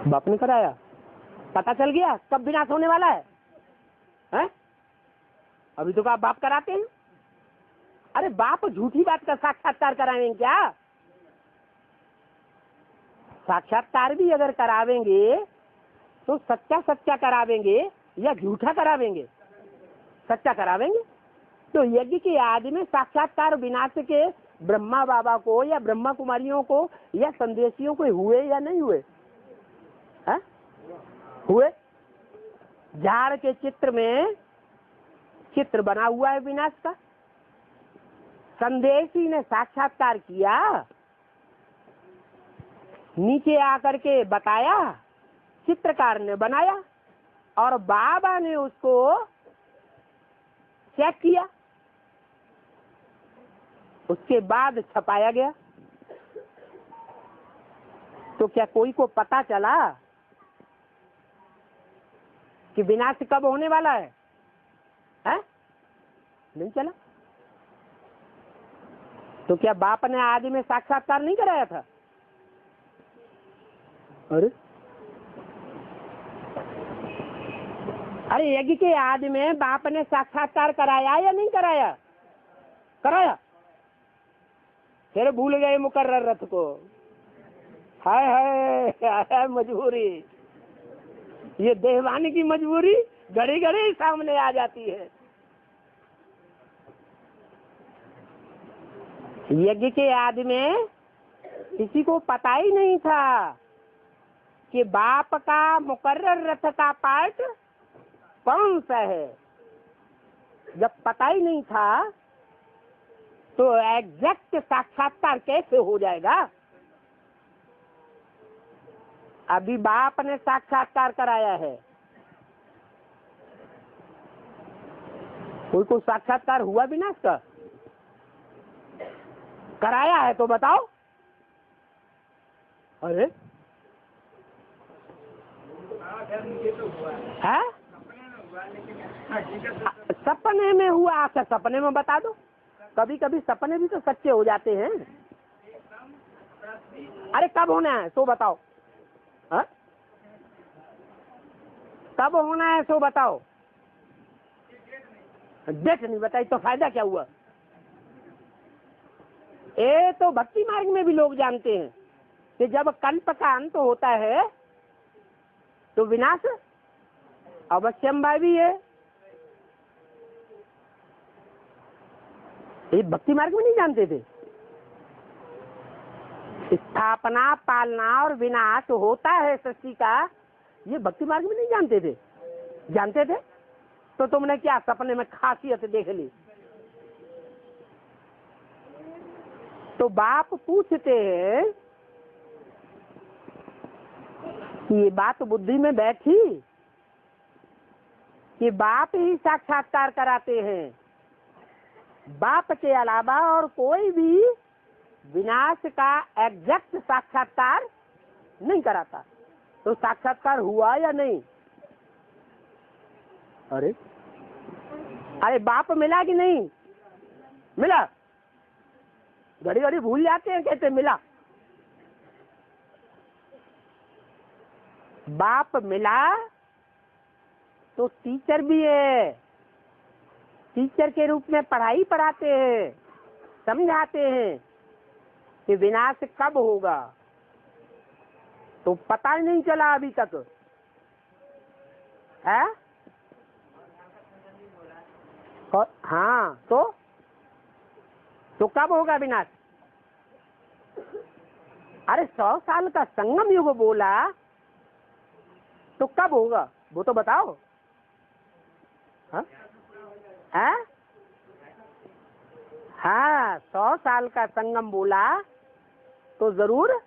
बाप ने कराया। पता चल गया कब विनाश होने वाला है? हैं? अभी तो कहा बाप कराते हैं। अरे बाप झूठी बात का साक्षात्कार कराएंगे क्या? साक्षात्कार भी अगर करावेंगे तो सच्चा सच्चा करावेंगे या झूठा करावेंगे? सच्चा करावेंगे। तो यज्ञ के आदि में साक्षात्कार विनाश के ब्रह्मा बाबा को या ब्रह्मा कुमारियों को या संदेशियों को हुए या नहीं हुए? है? हुए। झाड़ के चित्र में चित्र बना हुआ है विनाश का, संदेशी ने साक्षात्कार किया, नीचे आकर के बताया, चित्रकार ने बनाया और बाबा ने उसको चेक किया, उसके बाद छपाया गया। तो क्या कोई को पता चला कि विनाश कब होने वाला है? नहीं चला। तो क्या बाप ने आदि में साक्षात्कार नहीं कराया था? अरे यज्ञ के आदि में बाप ने साक्षात्कार कराया या नहीं कराया? कराया। फिर भूल गए मुकर्रर रथ को। हाय हाय मजबूरी, ये देहवानी की मजबूरी घड़ी घड़ी सामने आ जाती है। यज्ञ के आदि में किसी को पता ही नहीं था कि बाप का मुकर्रर रथ का पार्ट कौन सा है। जब पता ही नहीं था तो एग्जैक्ट साक्षात्कार कैसे हो जाएगा? अभी बाप ने साक्षात्कार कराया है। कोई साक्षात्कार हुआ विनाश का? कराया है तो बताओ। अरे है सपने में हुआ? अच्छा सपने में बता दो। कभी कभी सपने भी तो सच्चे हो जाते हैं। अरे कब होना है सो बताओ। हा? कब होना है सो बताओ। डेट नहीं बताई तो फायदा क्या हुआ? ये तो भक्ति मार्ग में भी लोग जानते हैं कि जब कल्प का अंत होता है तो विनाश अवश्यंभावी है। ये भक्ति मार्ग में नहीं जानते थे। स्थापना, पालना और विनाश होता है सृष्टि का, ये भक्ति मार्ग में नहीं जानते थे। जानते थे तो तुमने क्या सपने में खासियत देख ली? तो बाप पूछते हैं कि ये बात बुद्धि में बैठी कि बाप ही साक्षात्कार कराते हैं, बाप के अलावा और कोई भी विनाश का एग्जैक्ट साक्षात्कार नहीं कराता। तो साक्षात्कार हुआ या नहीं? अरे बाप मिला कि नहीं मिला? घड़ी घड़ी भूल जाते हैं, कहते मिला। बाप मिला तो टीचर भी है, टीचर के रूप में पढ़ाई पढ़ाते हैं, समझाते हैं कि विनाश कब होगा। तो पता ही नहीं चला अभी तक है। हाँ तो कब होगा विनाश? अरे 100 साल का संगम युग बोला तो कब होगा वो तो बताओ। हाँ 100 साल का संगम बोला तो जरूर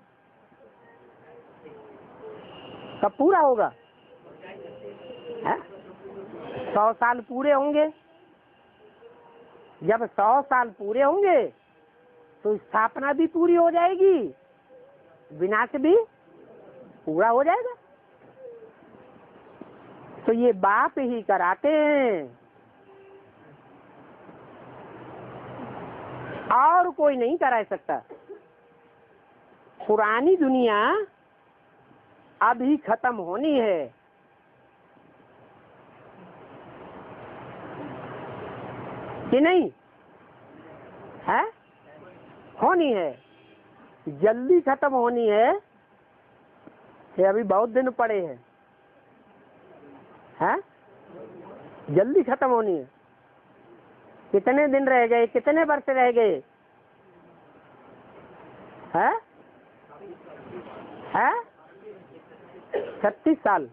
कब पूरा होगा? 100 साल पूरे होंगे। जब 100 साल पूरे होंगे तो स्थापना भी पूरी हो जाएगी, विनाश भी पूरा हो जाएगा। तो ये बाप ही कराते हैं और कोई नहीं करा सकता। पुरानी दुनिया अभी खत्म होनी है, कि नहीं है? होनी है, जल्दी खत्म होनी है। ये अभी बहुत दिन पड़े हैं, जल्दी खत्म होनी है। कितने दिन रह गए, कितने वर्ष रह गए? 36 साल,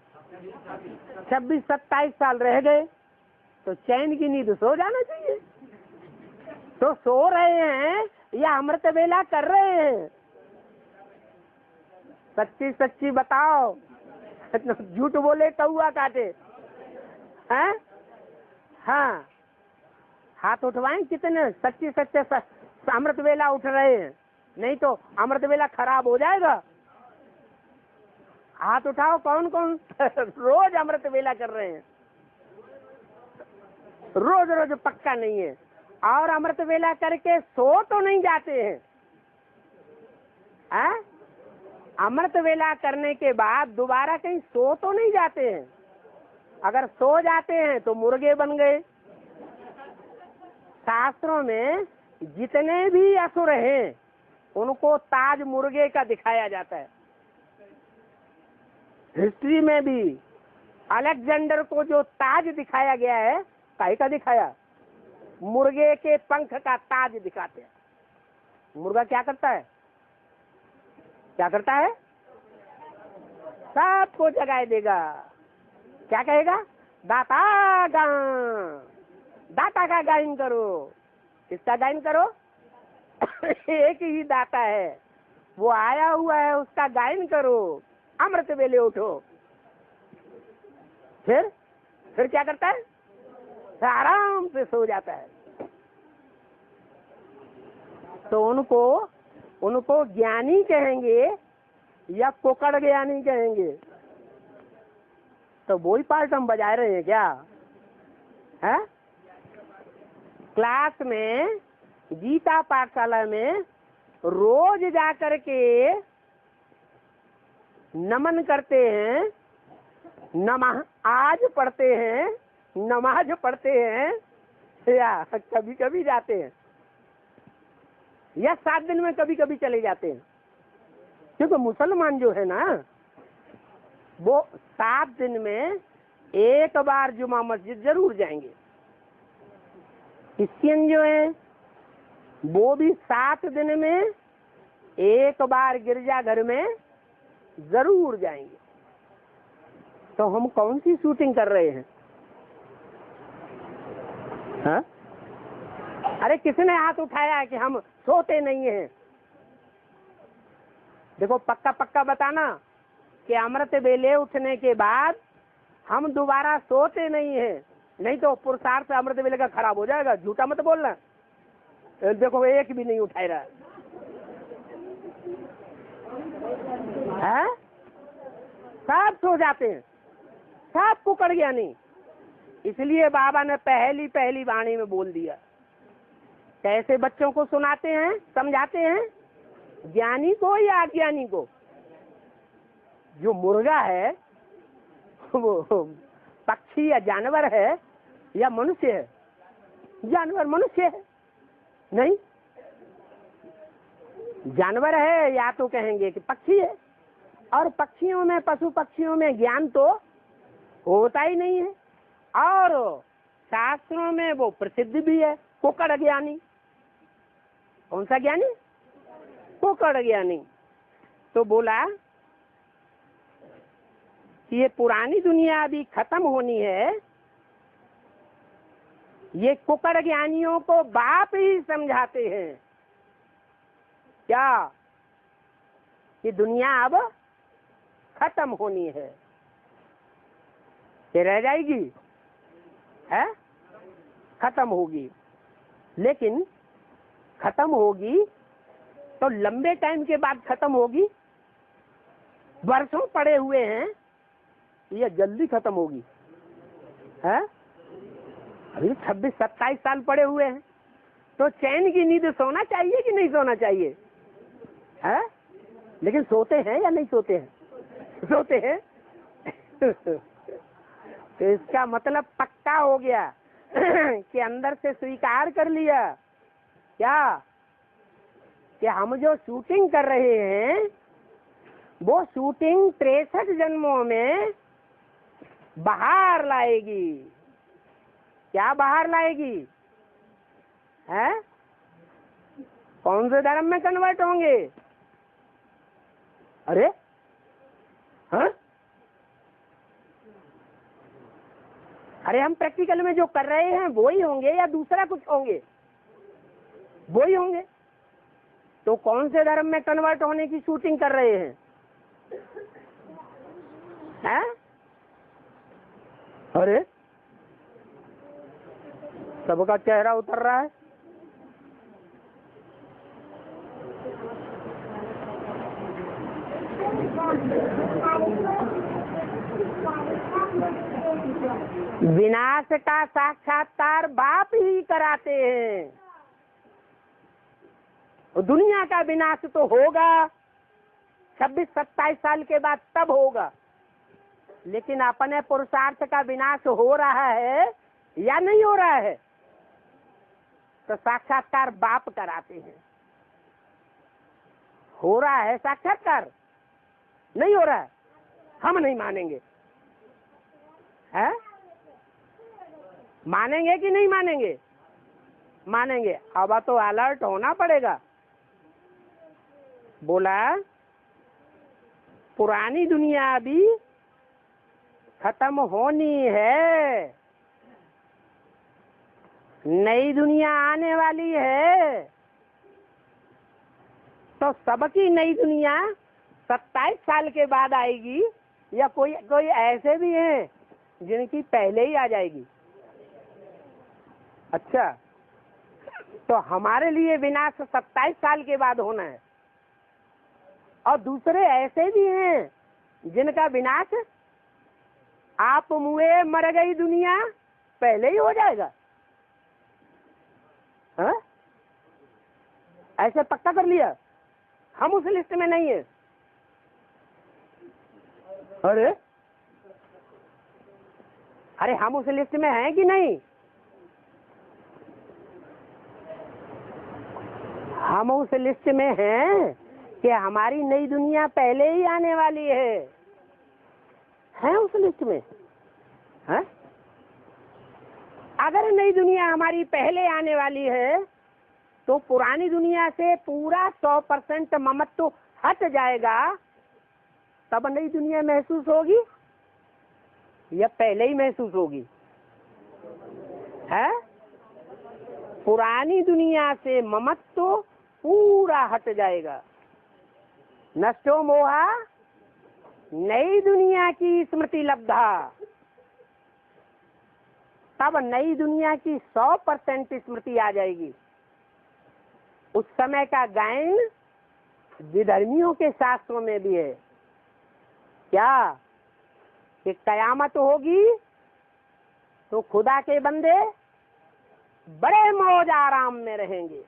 26-27 साल रह गए तो चैन की नींद सो जाना चाहिए। तो सो रहे हैं या अमृत वेला कर रहे हैं? सच्ची सच्ची बताओ, झूठ बोले कौआ काटे। हैं? हाँ, हाथ उठवाएं कितने सच्ची सच्चे अमृत वेला उठ रहे हैं, नहीं तो अमृत वेला खराब हो जाएगा। हाथ उठाओ कौन कौन रोज अमृत वेला कर रहे हैं। रोज रोज पक्का नहीं है। और अमृत वेला करके सो तो नहीं जाते हैं? अमृत वेला करने के बाद दोबारा कहीं सो तो नहीं जाते हैं? अगर सो जाते हैं तो मुर्गे बन गए। शास्त्रों में जितने भी असुर हैं उनको ताज मुर्गे का दिखाया जाता है। हिस्ट्री में भी अलेक्जेंडर को जो ताज दिखाया गया है, काहे का दिखाया? मुर्गे के पंख का ताज दिखाते हैं। मुर्गा क्या करता है? क्या करता है? सबको जगाए देगा। क्या कहेगा? दाता गा, दाता का गायन करो। किसका गायन करो? एक ही दाता है, वो आया हुआ है, उसका गायन करो। अमृत वेले उठो। फिर क्या करता है? आराम से सो जाता है। तो उनको ज्ञानी कहेंगे या कोकड़ ज्ञानी कहेंगे? तो वही पार्ट हम बजा रहे हैं क्या? है क्लास में, गीता पाठशाला में रोज जाकर के नमन करते हैं, नमाज आज पढ़ते हैं, नमाज पढ़ते हैं, या कभी कभी जाते हैं, या 7 दिन में कभी कभी चले जाते हैं। क्योंकि मुसलमान जो है ना, वो 7 दिन में एक बार जुमा मस्जिद जरूर जाएंगे। क्रिश्चियन जो है वो भी 7 दिन में एक बार गिरजाघर में जरूर जाएंगे। तो हम कौन सी शूटिंग कर रहे हैं? हाँ? अरे किसने हाथ उठाया है कि हम सोते नहीं हैं? देखो पक्का पक्का बताना कि अमृत वेले उठने के बाद हम दोबारा सोते नहीं हैं, नहीं तो पुरुषार्थ अमृत वेले का खराब हो जाएगा। झूठा मत बोलना। देखो एक भी नहीं उठा रहा है। सब सो जाते हैं, सब कुकड़ गया नहीं। इसलिए बाबा ने पहली वाणी में बोल दिया। कैसे बच्चों को सुनाते हैं, समझाते हैं? ज्ञानी को या अज्ञानी को? जो मुर्गा है वो पक्षी या जानवर है या मनुष्य है? जानवर मनुष्य है नहीं, जानवर है या तो कहेंगे कि पक्षी है। और पक्षियों में, पशु पक्षियों में ज्ञान तो होता ही नहीं है। और शास्त्रों में वो प्रसिद्ध भी है, कुकड़ ज्ञानी। कौन सा ज्ञानी? कुकड़ ज्ञानी। तो बोला कि ये पुरानी दुनिया अभी खत्म होनी है, ये कुकड़ ज्ञानियों को बाप ही समझाते हैं क्या कि दुनिया अब खत्म होनी है, ये रह जाएगी, है खत्म होगी। लेकिन खत्म होगी तो लंबे टाइम के बाद खत्म होगी। वर्षों पड़े हुए हैं, ये जल्दी खत्म होगी है? अभी 26-27 साल पड़े हुए हैं। तो चैन की नींद सोना चाहिए कि नहीं सोना चाहिए है? लेकिन सोते हैं या नहीं सोते हैं? सोते हैं। तो इसका मतलब पक्का हो गया कि अंदर से स्वीकार कर लिया क्या कि हम जो शूटिंग कर रहे हैं वो शूटिंग 63 जन्मों में बाहर लाएगी। क्या बाहर लाएगी? है? कौन से धर्म में कन्वर्ट होंगे? अरे हाँ, अरे हम प्रैक्टिकल में जो कर रहे हैं वो ही होंगे या दूसरा कुछ होंगे? वो ही होंगे। तो कौन से धर्म में कन्वर्ट होने की शूटिंग कर रहे हैं? अरे सबका चेहरा उतर रहा है। विनाश का साक्षात्कार बाप ही कराते हैं। दुनिया का विनाश तो होगा 26-27 साल के बाद, तब होगा। लेकिन अपने पुरुषार्थ का विनाश हो रहा है या नहीं हो रहा है? तो साक्षात्कार बाप कराते हैं। हो रहा है साक्षात्कार? नहीं हो रहा है? हम नहीं मानेंगे। है? मानेंगे कि नहीं मानेंगे? मानेंगे। अब तो अलर्ट होना पड़ेगा। बोला पुरानी दुनिया अभी खत्म होनी है, नई दुनिया आने वाली है। तो सबकी नई दुनिया 27 साल के बाद आएगी, या कोई ऐसे भी हैं जिनकी पहले ही आ जाएगी? अच्छा, तो हमारे लिए विनाश 27 साल के बाद होना है, और दूसरे ऐसे भी हैं जिनका विनाश आप मुए मर गई दुनिया पहले ही हो जाएगा। हाँ? ऐसे पक्का कर लिया? हम उस लिस्ट में नहीं है। अरे हम उस लिस्ट में हैं कि नहीं? हम उस लिस्ट में हैं कि हमारी नई दुनिया पहले ही आने वाली है उस लिस्ट में? है? अगर नई दुनिया हमारी पहले आने वाली है तो पुरानी दुनिया से पूरा 100% ममत्व हट जाएगा, तब नई दुनिया महसूस होगी या पहले ही महसूस होगी? है? पुरानी दुनिया से ममत्व पूरा हट जाएगा। नष्टो मोहा नई दुनिया की स्मृति लब्धा, तब नई दुनिया की 100% स्मृति आ जाएगी। उस समय का गायन विधर्मियों के शास्त्रों में भी है। क्या? कि कयामत होगी तो खुदा के बंदे बड़े मौज आराम में रहेंगे।